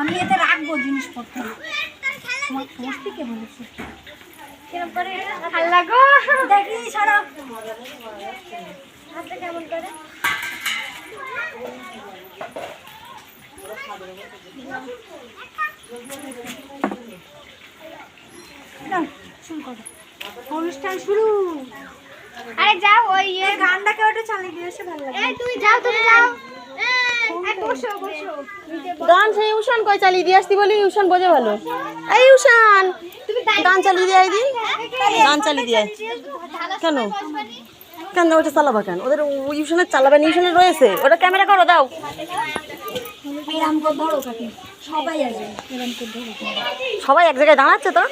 আমি এতে রাখবো জিনিসপত্র। কে বলেছে দেখি সারা কেমন করে অনুষ্ঠান শুরু। আরে যাও ওই গানটাকে ওটা চালিয়ে দিয়ে এসে ভালো লাগে। তুই যাও, তুমি যাও। গান সেই ইউশান কই চালিয়ে দিয়ে আসতি বলি ইউশান বোঝে ভালো। এই ইউশান তুমি গান চালিয়ে দিয়ে আইদি, গান চালিয়ে দিয়ে কেন কেন ওটা চালাবা কেন? ওদের ইউশানের চালাবে, ইউশানের রয়েছে ওটা ক্যামেরা করো দাও। সবাই এক জায়গায় দাঁড়াচ্ছে তো।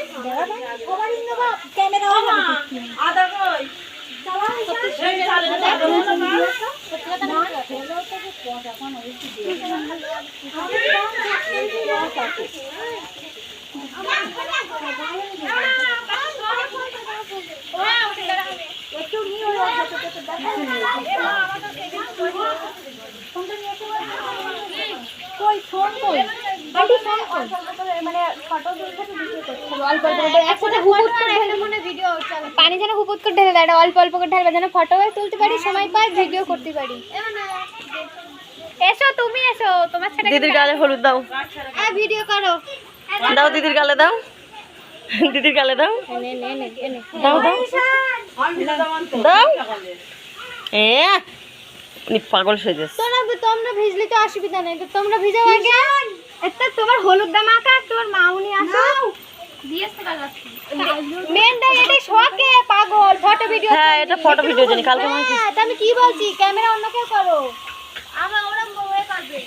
পানি যেন হুপুত করে ঢেলে দেয়, অল্প অল্প করে ঢালবে যেন ফটো তুলতে পারি, সময় পাই ভিডিও করতে পারি। এসো তুমি এসো, তোমার ছেলে দিদির গালে হলুদ দাও, ভিডিও করো দাও দিদির গালে দাও, দিদির গালে দাও, দাও দাও দাও। পাগল সেজেছ। তোমরা ভিজলি তো অসুবিধা নেই, তো তোমরা ভিজাও আগে। এটা তোমার হলুদ দা মাখা, তোমার মাউনি আসো মেনটা এটা শোকে পাগল ফটো ভিডিও। হ্যাঁ এটা ফটো ভিডিও জানি কালকে মাখি। আমি কি বলছি, ক্যামেরা অন্য কেউ করো, আমরা ওরা বউয়ে করবে।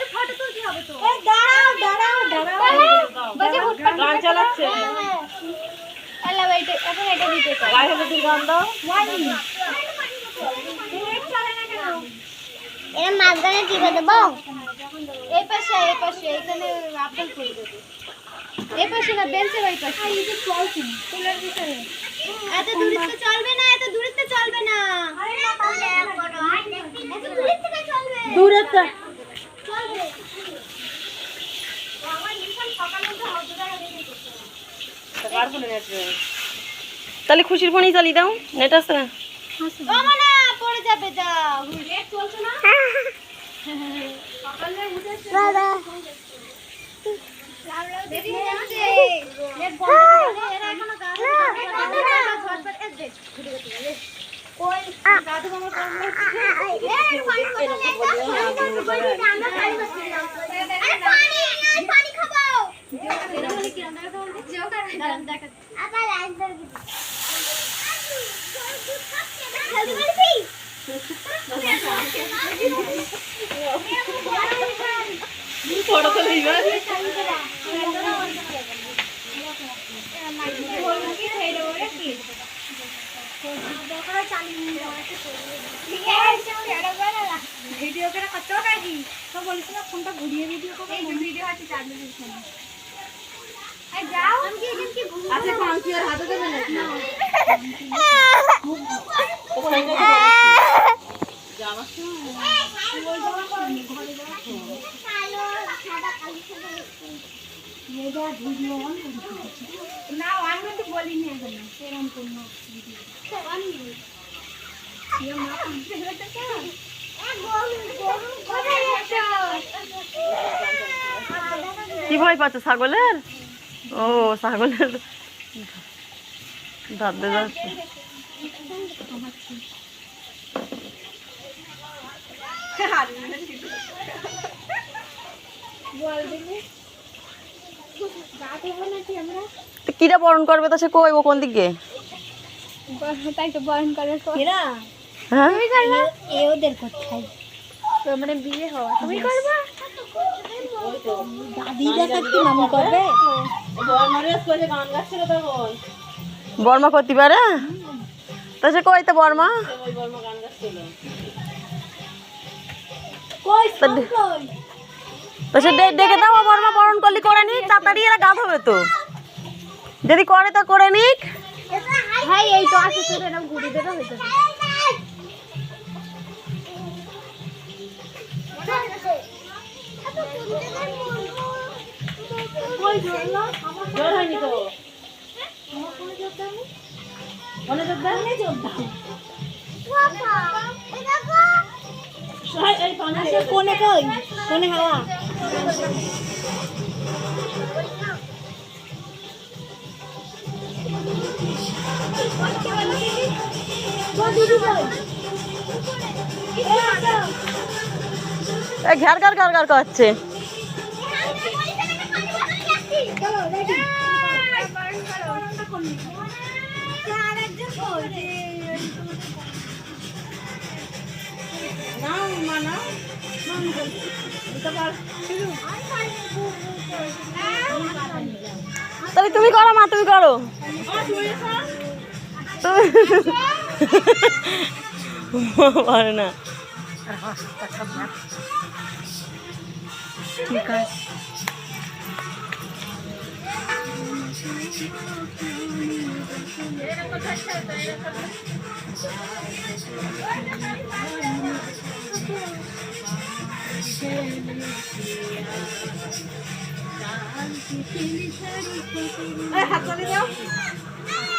এই ফটো তুলতে হবে তো। এই দাঁড়াও দাঁড়াও দাঁড়াও, বাজে হুটপাট গান চালাচ্ছে। আল্লাহ ভাইটা এখন এটা দিতে চাই, গায়ে হলুদের গান দাও। এর মাঝখানে টিপে দেব, এই পাশে এখানে আপডেট করে দেব। এই পাশে না, বেঞ্চের ওই পাশে। এই যে চলছে কুলার ভিতরে, এত দূরত্ব চলবে না, এত দূরত্ব চলবে না। আরে না তাহলে এক করো, আর দেখি এত দূরত্ব চলবে, দূরত্ব চলবে। আমার নিশান সকালে উঠে হতে জায়গা দেখে করতে হবে। কার ফোনে নেট নেই? তাহলে খুশির ফোনেই চালিয়ে দাও, নেট আছে। ও মানে পড়ে যাবে, যাও নেট চলছে না। সকালে উঠেছে বাবা দেরি হয়ে যাচ্ছে, নেট বন্ধ করে এরা এখনো গান ঝটপট এক দেখ ঘুরে গেছে। ওই দাদু মামা কাম করছে, এই পানি কথা লে দাও, পানি বলি আমরা পানি করছি। আরে পানি খাবো, এটা বলে কি রান্না করতে বলতে যেও কর দাঁড়ান দেখা আবার লাইন ধরে দিই। জলদি করবি ফটো তো লইবা ভিডিও করে কত কাজি তো বলিস না, ফোনটা ঘুরিয়ে ভিডিও করো। এই ভিডিও আছে 4 মিনিট সময়। আই যাও আমি কি এখানে কি আচ্ছা কাউকে আর হাতে দেবে না জামা ওই জামা পরনি, ঘরে যাও কালো সাদা কালো সাদা এটা ভিডিও অন করতে না, আমি তো বলি না এখন এরকম কোন ভিডিও অন নি ইয়া মা আমাকে বলতে তো কি ভয় পাচ্ছ ছাগলের? ও ছাগলের দাঁত দিয়ে যাচ্ছে। কিরা বরণ করবে তো সে কইব কোন দিকে? তাই তো বরণ করে হ্যাঁ তুমি করবা, এ ওদের কোথায় তো মানে বিয়ে হওয়া তুমি করবা, দাদিরা থাকতে মামু করবে। বর্মা করতে পারে তো সে কই তো বর্মা তো সে ডেকে দাও, বর্মা বরণ করলি করে নিক, তাড়াতাড়ি এরা গাধ হবে তো, যদি করে তো করে নিক। ভাই এই তো আসে তো এরকম ঘুরে দেবে হয়ে যাবে। জোর হয়নি তো মনে যোগদান কোনে কই কোনে হাওয়া ঘর ঘর ঘর ঘর করছে তাহলে তুমি করো মা তুমি করো পারে না ঠিক আছে হাত